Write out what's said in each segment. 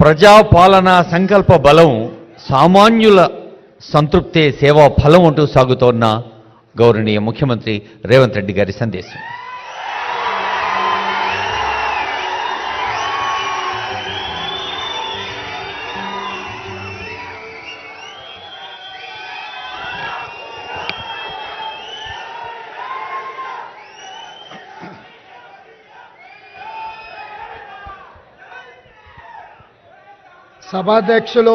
ప్రజాపాలన సంకల్ప బలం సామాన్యుల సంతృప్తే సేవా ఫలం అంటూ సాగుతోన్న గౌరవనీయ ముఖ్యమంత్రి రేవంత్ రెడ్డి గారి సందేశం. సభాధ్యక్షులు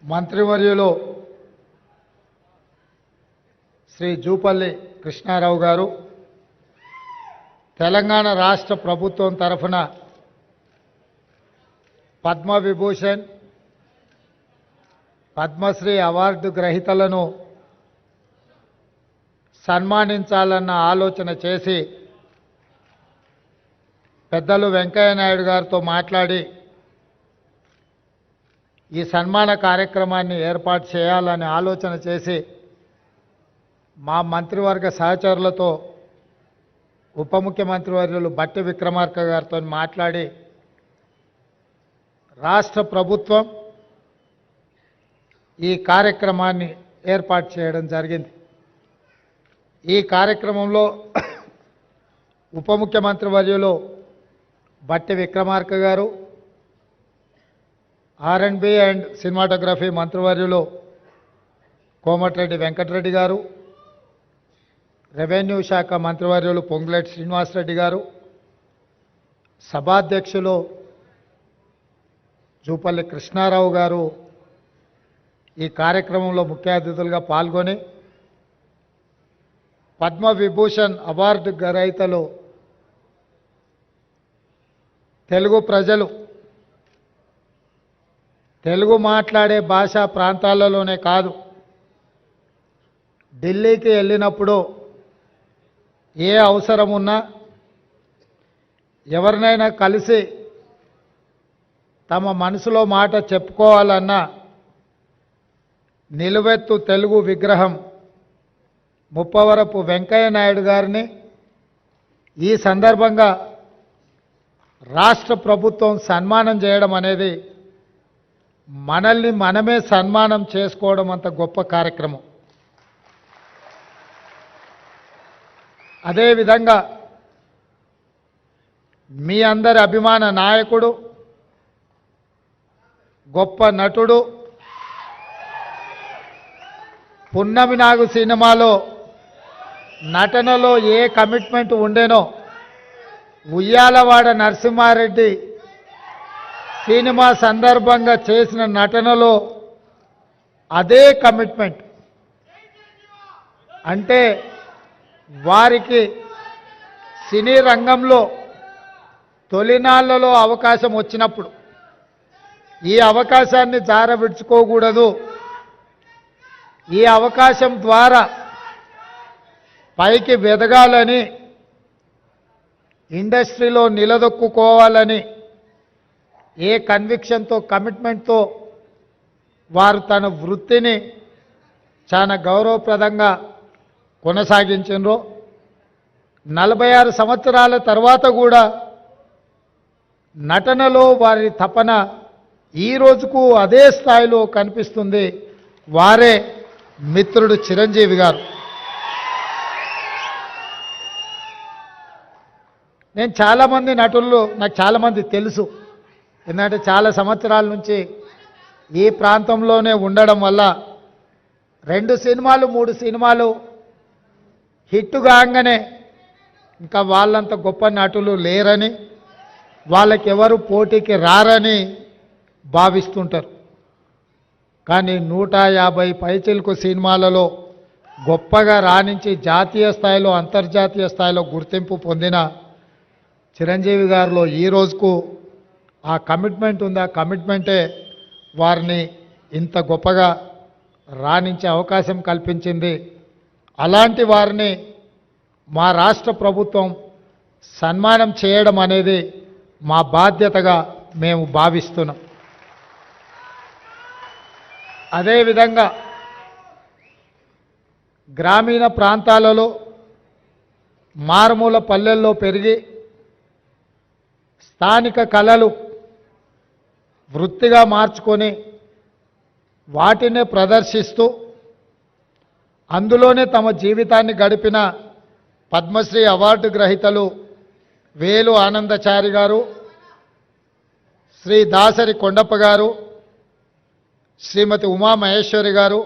మంత్రివర్యులు శ్రీ జూపల్లి కృష్ణారావు గారు తెలంగాణ రాష్ట్ర ప్రభుత్వం తరఫున పద్మవిభూషణ్ పద్మశ్రీ అవార్డు గ్రహీతలను సన్మానించాలన్న ఆలోచన చేసి పెద్దలు వెంకయ్య నాయుడు గారితో మాట్లాడి ఈ సన్మాన కార్యక్రమాన్ని ఏర్పాటు చేయాలని ఆలోచన చేసి మా మంత్రివర్గ సహచరులతో ఉప ముఖ్యమంత్రి వర్యులు బట్టి విక్రమార్క గారితో మాట్లాడి రాష్ట్ర ప్రభుత్వం ఈ కార్యక్రమాన్ని ఏర్పాటు చేయడం జరిగింది. ఈ కార్యక్రమంలో ఉప ముఖ్యమంత్రి వర్యులు బట్టి విక్రమార్క గారు, R&B అండ్ సినిమాటోగ్రఫీ మంత్రివర్యులు కోమటిరెడ్డి వెంకటరెడ్డి గారు, రెవెన్యూ శాఖ మంత్రివర్యులు పొంగులేటి శ్రీనివాసరెడ్డి గారు, సభాధ్యక్షులు జూపల్లి కృష్ణారావు గారు ఈ కార్యక్రమంలో ముఖ్య అతిథులుగా పాల్గొని పద్మవిభూషణ్ అవార్డు గ్రహీతలు తెలుగు ప్రజలు తెలుగు మాట్లాడే భాషా ప్రాంతాలలోనే కాదు, ఢిల్లీకి వెళ్ళినప్పుడు ఏ అవసరం ఉన్నా ఎవరినైనా కలిసి తమ మనసులో మాట చెప్పుకోవాలన్నా నిలువెత్తు తెలుగు విగ్రహం ముప్పవరపు వెంకయ్య నాయుడు గారిని ఈ సందర్భంగా రాష్ట్ర ప్రభుత్వం సన్మానం చేయడం అనేది మనల్ని మనమే సన్మానం చేసుకోవడం అంత గొప్ప కార్యక్రమం. అదేవిధంగా మీ అందరి అభిమాన నాయకుడు, గొప్ప నటుడు, పున్నమి నాగు సినిమాలో నటనలో a commitment ఉండేనో Uyyalawada Narasimha Reddy cinema సందర్భంగా చేసిన నటనలో అదే కమిట్మెంట్. అంటే వారికి సినీ రంగంలో తొలినాళ్లలో అవకాశం వచ్చినప్పుడు ఈ అవకాశాన్ని జారవిడ్చుకోకూడదు, ఈ అవకాశం ద్వారా పైకి వెదగాలని, ఇండస్ట్రీలో నిలదొక్కుకోవాలని ఏ కన్విక్షన్తో కమిట్మెంట్తో వారు తన వృత్తిని చాలా గౌరవప్రదంగా కొనసాగించారో 46 సంవత్సరాల తర్వాత కూడా నటనలో వారి తపన ఈ రోజుకు అదే స్థాయిలో కనిపిస్తుంది. వారే మిత్రుడు చిరంజీవి గారు. నేను చాలామంది నటులు నాకు చాలామంది తెలుసు, ఎందుకంటే చాలా సంవత్సరాల నుంచి ఈ ప్రాంతంలోనే ఉండడం వల్ల 2 సినిమాలు 3 సినిమాలు హిట్ కాగానే ఇంకా వాళ్ళంత గొప్ప నటులు లేరని, వాళ్ళకి ఎవరు పోటీకి రారని భావిస్తుంటారు. కానీ 150 పైచిలకు సినిమాలలో గొప్పగా రాణించి జాతీయ స్థాయిలో అంతర్జాతీయ స్థాయిలో గుర్తింపు పొందిన చిరంజీవి గారిలో ఈ రోజుకు ఆ కమిట్మెంట్ ఉంది. ఆ కమిట్మెంటే వారిని ఇంత గొప్పగా రాణించే అవకాశం కల్పించింది. అలాంటి వారిని మా రాష్ట్ర ప్రభుత్వం సన్మానం చేయడం అనేది మా బాధ్యతగా మేము భావిస్తున్నాం. అదేవిధంగా గ్రామీణ ప్రాంతాలలో మారుమూల పల్లెల్లో పెరిగి స్థానిక కళలు వృత్తిగా మార్చుకొని వాటినే ప్రదర్శిస్తూ అందులోనే తమ జీవితాన్ని గడిపిన పద్మశ్రీ అవార్డు గ్రహీతలు వేలు ఆనందచారి గారు, శ్రీ దాసరి కొండప్ప గారు, శ్రీమతి ఉమామహేశ్వరి గారు,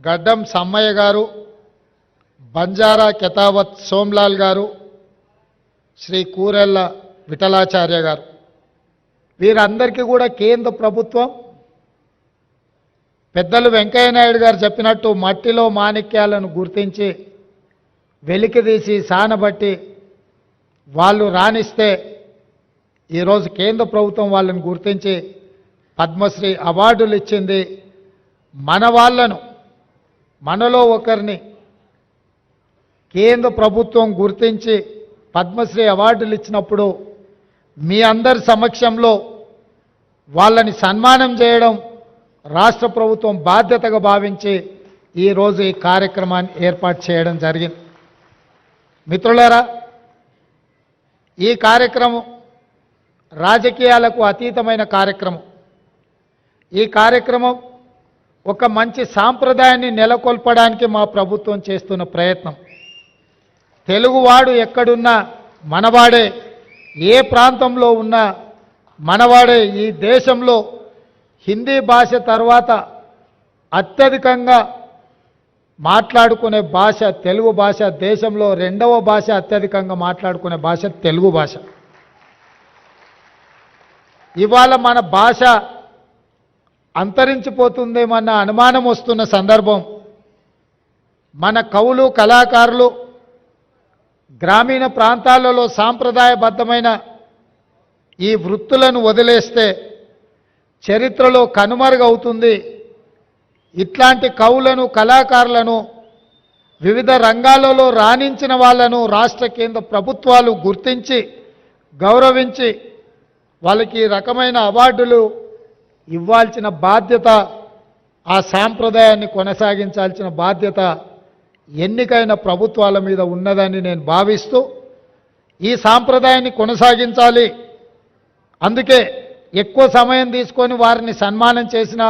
గడ్డం సమ్మయ్య గారు, బంజారా కెతావత్ సోమ్లాల్ గారు, శ్రీ కూరెళ్ళ విఠలాచార్య గారు, వీరందరికీ కూడా కేంద్ర ప్రభుత్వం పెద్దలు వెంకయ్య నాయుడు గారు చెప్పినట్టు మట్టిలో మాణిక్యాలను గుర్తించి వెలికితీసి సానబట్టి వాళ్ళు రాణిస్తే ఈరోజు కేంద్ర ప్రభుత్వం వాళ్ళని గుర్తించి పద్మశ్రీ అవార్డులు ఇచ్చింది. మన వాళ్ళను, మనలో ఒకరిని కేంద్ర ప్రభుత్వం గుర్తించి పద్మశ్రీ అవార్డులు ఇచ్చినప్పుడు మీ అందరి సమక్షంలో వాళ్ళని సన్మానం చేయడం రాష్ట్ర ప్రభుత్వం బాధ్యతగా భావించి ఈరోజు ఈ కార్యక్రమాన్ని ఏర్పాటు చేయడం జరిగింది. మిత్రులారా, ఈ కార్యక్రమం రాజకీయాలకు అతీతమైన కార్యక్రమం. ఈ కార్యక్రమం ఒక మంచి సాంప్రదాయాన్ని నెలకొల్పడానికి మా ప్రభుత్వం చేస్తున్న ప్రయత్నం. తెలుగువాడు ఎక్కడున్నా మనవాడే, ఏ ప్రాంతంలో ఉన్నా మనవాడే. ఈ దేశంలో హిందీ భాష తర్వాత అత్యధికంగా మాట్లాడుకునే భాష తెలుగు భాష. దేశంలో రెండవ భాష అత్యధికంగా మాట్లాడుకునే భాష తెలుగు భాష. ఇవాళ మన భాష అంతరించిపోతుందేమన్న అనుమానం వస్తున్న సందర్భం. మన కవులు, కళాకారులు గ్రామీణ ప్రాంతాలలో సాంప్రదాయబద్ధమైన ఈ వృత్తులను వదిలేస్తే చరిత్రలో కనుమరుగవుతుంది. ఇట్లాంటి కవులను, కళాకారులను, వివిధ రంగాలలో రాణించిన వాళ్ళను రాష్ట్ర కేంద్ర ప్రభుత్వాలు గుర్తించి గౌరవించి వాళ్ళకి ఈ రకమైన అవార్డులు ఇవ్వాల్సిన బాధ్యత, ఆ సాంప్రదాయాన్ని కొనసాగించాల్సిన బాధ్యత ఎన్నికైన ప్రభుత్వాల మీద ఉన్నదని నేను భావిస్తూ ఈ సాంప్రదాయాన్ని కొనసాగించాలి. అందుకే ఎక్కువ సమయం తీసుకొని వారిని సన్మానం చేసినా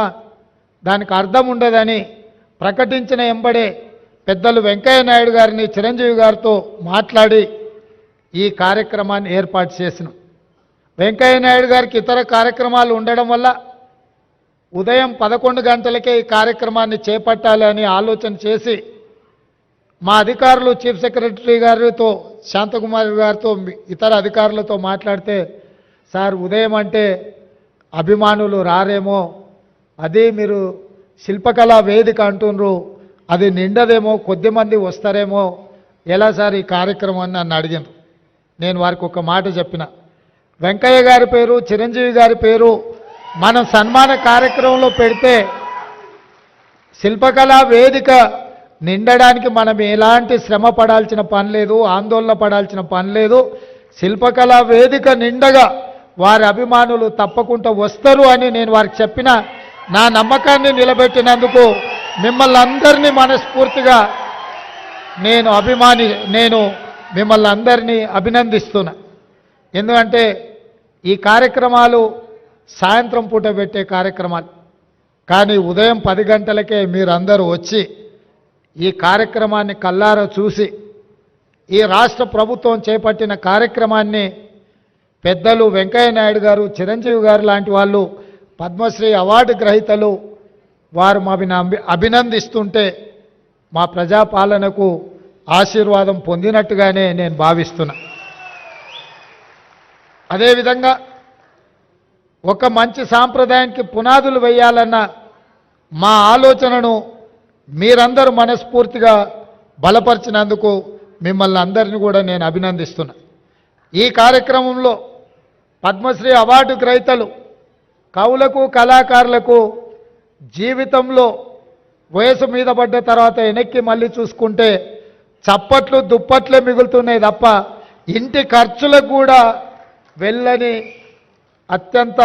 దానికి అర్థం ఉండదని ప్రకటించిన ఎంబడే పెద్దలు వెంకయ్య నాయుడు గారిని, చిరంజీవి గారితో మాట్లాడి ఈ కార్యక్రమాన్ని ఏర్పాటు చేసినాం. వెంకయ్య నాయుడు గారికి ఇతర కార్యక్రమాలు ఉండడం వల్ల ఉదయం 11 గంటలకే ఈ కార్యక్రమాన్ని చేపట్టాలి అని ఆలోచన చేసి మా అధికారులు, చీఫ్ సెక్రటరీ గారితో, శాంతకుమారి గారితో, ఇతర అధికారులతో మాట్లాడితే, సార్ ఉదయం అంటే అభిమానులు రారేమో, అది మీరు శిల్పకళా వేదిక అంటున్నారు, అది నిండదేమో, కొద్దిమంది వస్తారేమో, ఎలా సార్ ఈ కార్యక్రమాన్ని నన్ను అడిగారు. నేను వారికి ఒక మాట చెప్పిన, వెంకయ్య గారి పేరు, చిరంజీవి గారి పేరు మనం సన్మాన కార్యక్రమంలో పెడితే శిల్పకళా వేదిక నిండడానికి మనం ఎలాంటి శ్రమ పడాల్సిన పని లేదు, ఆందోళన పడాల్సిన పని లేదు. శిల్పకళా వేదిక నిండగా వారి అభిమానులు తప్పకుండా వస్తారు అని నేను వారికి చెప్పిన నా నమ్మకాన్ని నిలబెట్టినందుకు మిమ్మల్ని అందరినీ మనస్ఫూర్తిగా నేను మిమ్మల్ని అందరినీ అభినందిస్తున్నా. ఎందుకంటే ఈ కార్యక్రమాలు సాయంత్రం పూట పెట్టే కార్యక్రమాలు, కానీ ఉదయం 10 గంటలకే మీరందరూ వచ్చి ఈ కార్యక్రమాన్ని కల్లారా చూసి ఈ రాష్ట్ర ప్రభుత్వం చేపట్టిన కార్యక్రమాన్ని పెద్దలు వెంకయ్య నాయుడు గారు, చిరంజీవి గారు లాంటి వాళ్ళు, పద్మశ్రీ అవార్డు గ్రహీతలు వారు అభినందిస్తుంటే మా ప్రజాపాలనకు ఆశీర్వాదం పొందినట్టుగానే నేను భావిస్తున్నా. అదేవిధంగా ఒక మంచి సాంప్రదాయానికి పునాదులు వేయాలన్న మా ఆలోచనను మీరందరూ మనస్ఫూర్తిగా బలపరిచినందుకు మిమ్మల్ని అందరినీ కూడా నేను అభినందిస్తున్నా. ఈ కార్యక్రమంలో పద్మశ్రీ అవార్డు గ్రహీతలు కవులకు, కళాకారులకు జీవితంలో వయసు మీద పడ్డ తర్వాత వెనక్కి మళ్ళీ చూసుకుంటే చప్పట్లు, దుప్పట్లే మిగులుతున్నాయి తప్ప ఇంటి ఖర్చులకు కూడా వెళ్ళని అత్యంత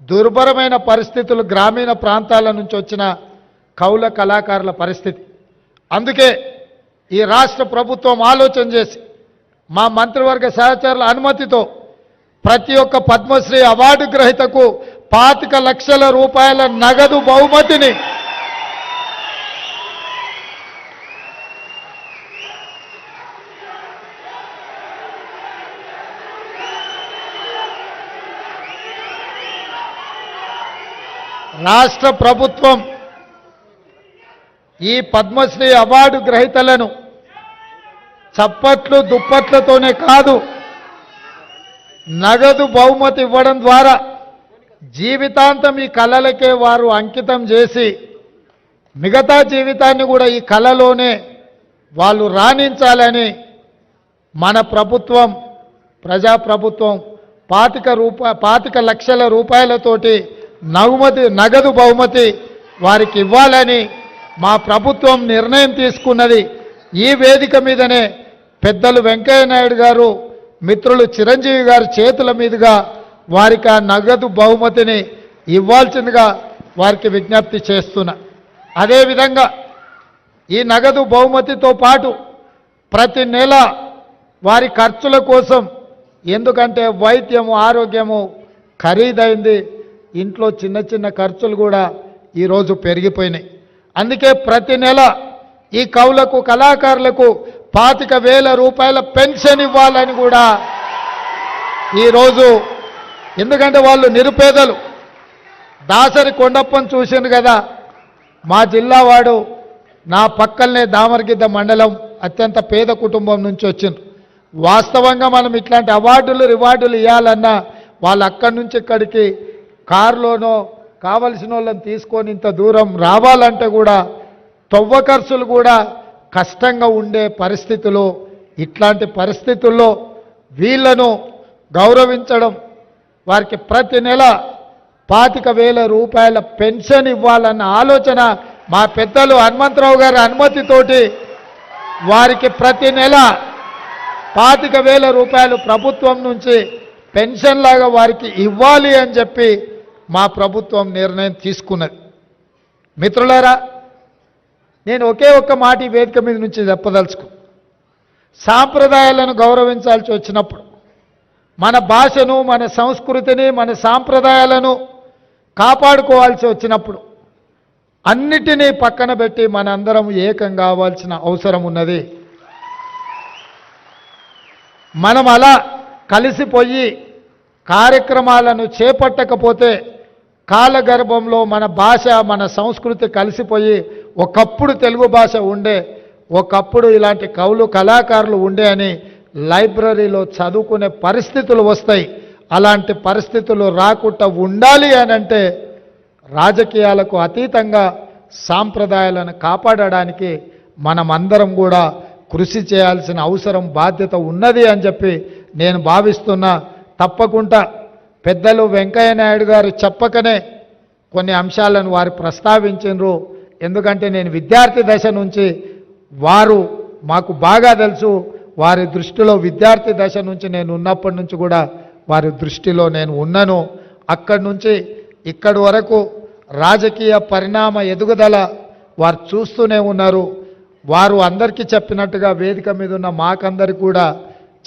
దుర్భరమైన పరిస్థితులు గ్రామీణ ప్రాంతాల నుంచి వచ్చిన కవుల, కళాకారుల పరిస్థితి. అందుకే ఈ రాష్ట్ర ప్రభుత్వం ఆలోచన చేసి మా మంత్రివర్గ సహచరుల అనుమతితో ప్రతి ఒక్క పద్మశ్రీ అవార్డు గ్రహీతకు 25 లక్షల రూపాయల నగదు బహుమతిని రాష్ట్ర ప్రభుత్వం ఈ పద్మశ్రీ అవార్డు గ్రహీతలను చప్పట్లు దుప్పట్లతోనే కాదు, నగదు బహుమతి ఇవ్వడం ద్వారా జీవితాంతం ఈ కళలకే వారు అంకితం చేసి మిగతా జీవితాన్ని కూడా ఈ కళలోనే వాళ్ళు రాణించాలని మన ప్రభుత్వం, ప్రజాప్రభుత్వం 25 లక్షల రూపాయలతోటి నగదు బహుమతి వారికి ఇవ్వాలని మా ప్రభుత్వం నిర్ణయం తీసుకున్నది. ఈ వేదిక మీదనే పెద్దలు వెంకయ్య నాయుడు గారు, మిత్రులు చిరంజీవి గారి చేతుల మీదుగా వారికి ఆ నగదు బహుమతిని ఇవ్వాల్సిందిగా వారికి విజ్ఞప్తి చేస్తున్నా. అదేవిధంగా ఈ నగదు బహుమతితో పాటు ప్రతి నెల వారి ఖర్చుల కోసం, ఎందుకంటే వైద్యము ఆరోగ్యము ఖరీదైంది, ఇంట్లో చిన్న చిన్న ఖర్చులు కూడా ఈరోజు పెరిగిపోయినాయి. అందుకే ప్రతి నెల ఈ కవులకు కళాకారులకు 25,000 రూపాయల పెన్షన్ ఇవ్వాలని కూడా ఈరోజు, ఎందుకంటే వాళ్ళు నిరుపేదలు. దాసరి కొండప్పని చూసింది కదా, మా జిల్లా వాడు, నా పక్కనే దామరగిద్ద మండలం, అత్యంత పేద కుటుంబం నుంచి వచ్చింది. వాస్తవంగా మనం ఇట్లాంటి అవార్డులు రివార్డులు ఇవ్వాలన్నా వాళ్ళు అక్కడి నుంచి ఇక్కడికి కారులోనో కావలసిన వాళ్ళని తీసుకొని ఇంత దూరం రావాలంటే కూడా తొవ్వ ఖర్చులు కూడా కష్టంగా ఉండే పరిస్థితులు. ఇట్లాంటి పరిస్థితుల్లో వీళ్లను గౌరవించడం, వారికి ప్రతి నెల 25,000 రూపాయల పెన్షన్ ఇవ్వాలన్న ఆలోచన మా పెద్దలు హనుమంతరావు గారి అనుమతితోటి వారికి ప్రతి నెల 25,000 రూపాయలు ప్రభుత్వం నుంచి పెన్షన్ లాగా వారికి ఇవ్వాలి అని చెప్పి మా ప్రభుత్వం నిర్ణయం తీసుకున్నది. మిత్రులారా, నేను ఒకే ఒక్క మాట ఈ వేదిక మీద నుంచి చెప్పదలుచుకు, సాంప్రదాయాలను గౌరవించాల్సి వచ్చినప్పుడు, మన భాషను, మన సంస్కృతిని, మన సాంప్రదాయాలను కాపాడుకోవాల్సి వచ్చినప్పుడు అన్నిటినీ పక్కన పెట్టి మనందరం ఏకం కావాల్సిన అవసరం ఉన్నది. మనం అలా కలిసిపోయి కార్యక్రమాలను చేపట్టకపోతే కాలగర్భంలో మన భాష, మన సంస్కృతి కలిసిపోయి, ఒకప్పుడు తెలుగు భాష ఉండే, ఒకప్పుడు ఇలాంటి కవులు కళాకారులు ఉండే అని లైబ్రరీలో చదువుకునే పరిస్థితులు వస్తాయి. అలాంటి పరిస్థితులు రాకుండా ఉండాలి అని అంటే రాజకీయాలకు అతీతంగా సాంప్రదాయాలను కాపాడడానికి మనమందరం కూడా కృషి చేయాల్సిన అవసరం, బాధ్యత ఉన్నది అని చెప్పి నేను భావిస్తున్నా. తప్పకుండా పెద్దలు వెంకయ్య నాయుడు గారు చెప్పకనే కొన్ని అంశాలను వారు ప్రస్తావించారు. ఎందుకంటే నేను విద్యార్థి దశ నుంచి, వారు మాకు బాగా తెలుసు, వారి దృష్టిలో విద్యార్థి దశ నుంచి నేను ఉన్నప్పటి నుంచి కూడా వారి దృష్టిలో నేను ఉన్నాను. అక్కడి నుంచి ఇక్కడి వరకు రాజకీయ పరిణామ ఎదుగుదల వారు చూస్తూనే ఉన్నారు. వారు అందరికీ చెప్పినట్టుగా వేదిక మీద ఉన్న మాకందరికి కూడా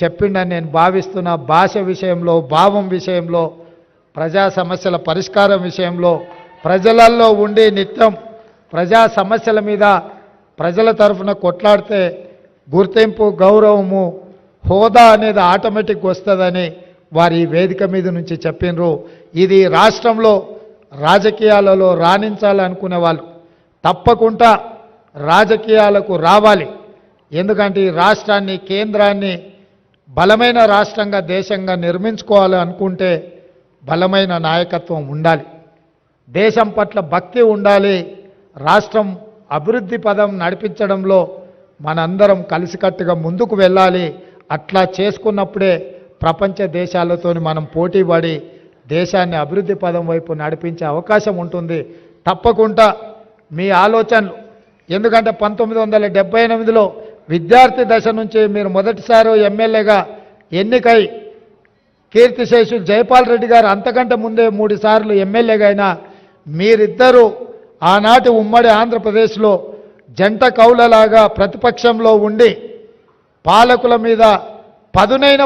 చెప్పిండని నేను భావిస్తున్న. భాష విషయంలో, భావం విషయంలో, ప్రజా సమస్యల పరిష్కారం విషయంలో, ప్రజలలో ఉండి నిత్యం ప్రజా సమస్యల మీద ప్రజల తరఫున కొట్లాడితే గుర్తింపు, గౌరవము, హోదా అనేది ఆటోమేటిక్ వస్తుందని వారు ఈ వేదిక మీద నుంచి చెప్పినరు. ఇది రాష్ట్రంలో రాజకీయాలలో రాణించాలనుకునే వాళ్ళు తప్పకుండా రాజకీయాలకు రావాలి. ఎందుకంటే ఈ రాష్ట్రాన్ని, కేంద్రాన్ని బలమైన రాష్ట్రంగా, దేశంగా నిర్మించుకోవాలి అనుకుంటే బలమైన నాయకత్వం ఉండాలి, దేశం పట్ల భక్తి ఉండాలి. రాష్ట్రం అభివృద్ధి పదం నడిపించడంలో మనందరం కలిసికట్టుగా ముందుకు వెళ్ళాలి. అట్లా చేసుకున్నప్పుడే ప్రపంచ దేశాలతో మనం పోటీ పడి దేశాన్ని అభివృద్ధి పదం వైపు నడిపించే అవకాశం ఉంటుంది. తప్పకుండా మీ ఆలోచనలు, ఎందుకంటే 1978లో విద్యార్థి దశ నుంచి మీరు మొదటిసారి ఎమ్మెల్యేగా ఎన్నికై కీర్తిశేషులు జైపాల్ రెడ్డి గారు అంతకంటే ముందే 3 సార్లు ఎమ్మెల్యేగా అయినా మీరిద్దరూ ఆనాటి ఉమ్మడి ఆంధ్రప్రదేశ్లో జంట కౌలలాగా ప్రతిపక్షంలో ఉండి పాలకుల మీద పదునైన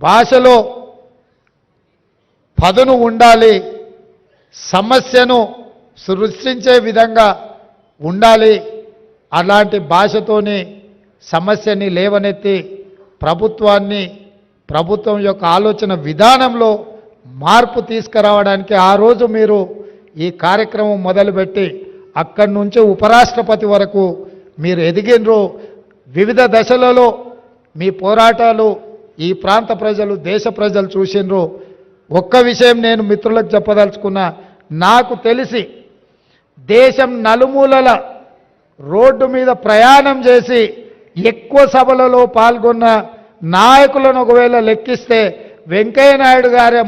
భాషలో పదును ఉండాలి, సమస్యను సృష్టించే విధంగా ఉండాలి. అలాంటి భాషతోని సమస్యని లేవనెత్తి ప్రభుత్వం యొక్క ఆలోచన విధానంలో మార్పు తీసుకురావడానికి ఆ రోజు మీరు ఈ కార్యక్రమం మొదలుపెట్టి అక్కడి నుంచి ఉపరాష్ట్రపతి వరకు మీరు ఎదిగినరు. వివిధ దశలలో మీ పోరాటాలు ఈ ప్రాంత ప్రజలు, దేశ ప్రజలు చూసినరు. ఒక్క విషయం నేను మిత్రులకు చెప్పదలుచుకున్నా, నాకు తెలిసి దేశం నలుమూలల రోడ్డు మీద ప్రయాణం చేసి ఎక్కువ సభలలో పాల్గొన్న నాయకులను ఒకవేళ లెక్కిస్తే వెంకయ్య నాయుడు గారే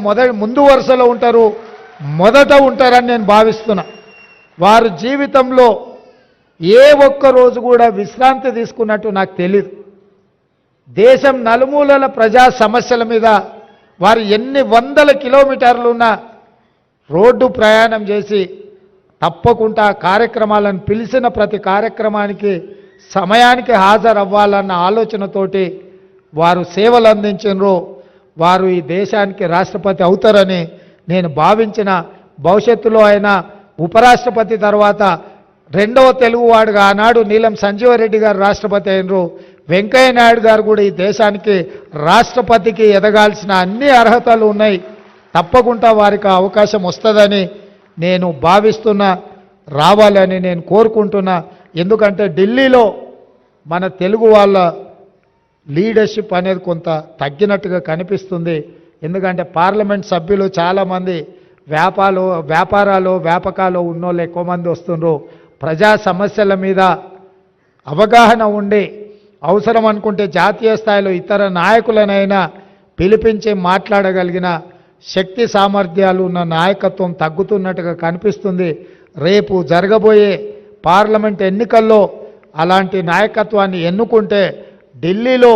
ముందు వరుసలో ఉంటారు, మొదట ఉంటారని నేను భావిస్తున్నా. వారు జీవితంలో ఏ ఒక్క రోజు కూడా విశ్రాంతి తీసుకున్నట్టు నాకు తెలియదు. దేశం నలుమూలల ప్రజా సమస్యల మీద వారు ఎన్ని వందల కిలోమీటర్లున్న రోడ్డు ప్రయాణం చేసి తప్పకుండా కార్యక్రమాలను పిలిచిన ప్రతి కార్యక్రమానికి సమయానికి హాజరవ్వాలన్న ఆలోచనతోటి వారు సేవలు అందించినరు. వారు ఈ దేశానికి రాష్ట్రపతి అవుతారని నేను భావించిన. భవిష్యత్తులో ఆయన ఉపరాష్ట్రపతి తర్వాత రెండవ తెలుగువాడుగా ఆనాడు నీలం సంజీవరెడ్డి గారు రాష్ట్రపతి అయినరు. వెంకయ్య నాయుడు గారు కూడా ఈ దేశానికి రాష్ట్రపతికి ఎదగాల్సిన అన్ని అర్హతలు ఉన్నాయి. తప్పకుండా వారికి అవకాశం వస్తుందని నేను భావిస్తున్నా, రావాలని నేను కోరుకుంటున్నా. ఎందుకంటే ఢిల్లీలో మన తెలుగు వాళ్ళ లీడర్షిప్ అనేది కొంత తగ్గినట్టుగా కనిపిస్తుంది. ఎందుకంటే పార్లమెంట్ సభ్యులు చాలామంది వ్యాపకాలు ఉన్నోళ్ళు ఎక్కువ మంది వస్తుండ్రు. ప్రజా సమస్యల మీద అవగాహన ఉండి అవసరం అనుకుంటే జాతీయ స్థాయిలో ఇతర నాయకులనైనా పిలిపించి మాట్లాడగలిగిన శక్తి సామర్థ్యాలు ఉన్న నాయకత్వం తగ్గుతున్నట్టుగా కనిపిస్తుంది. రేపు జరగబోయే పార్లమెంట్ ఎన్నికల్లో అలాంటి నాయకత్వాన్ని ఎన్నుకుంటే ఢిల్లీలో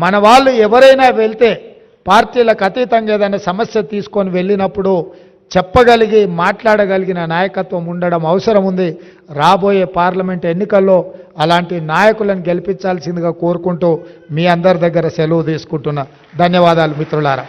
మన వాళ్ళు ఎవరైనా వెళ్తే పార్టీలకు అతీతంగా ఏదైనా సమస్య తీసుకొని వెళ్ళినప్పుడు చెప్పగలిగి మాట్లాడగలిగిన నాయకత్వం ఉండడం అవసరం ఉంది. రాబోయే పార్లమెంట్ ఎన్నికల్లో అలాంటి నాయకులను గెలిపించాల్సిందిగా కోరుకుంటూ మీ అందరి దగ్గర సెలవు తీసుకుంటున్నా. ధన్యవాదాలు మిత్రులారా.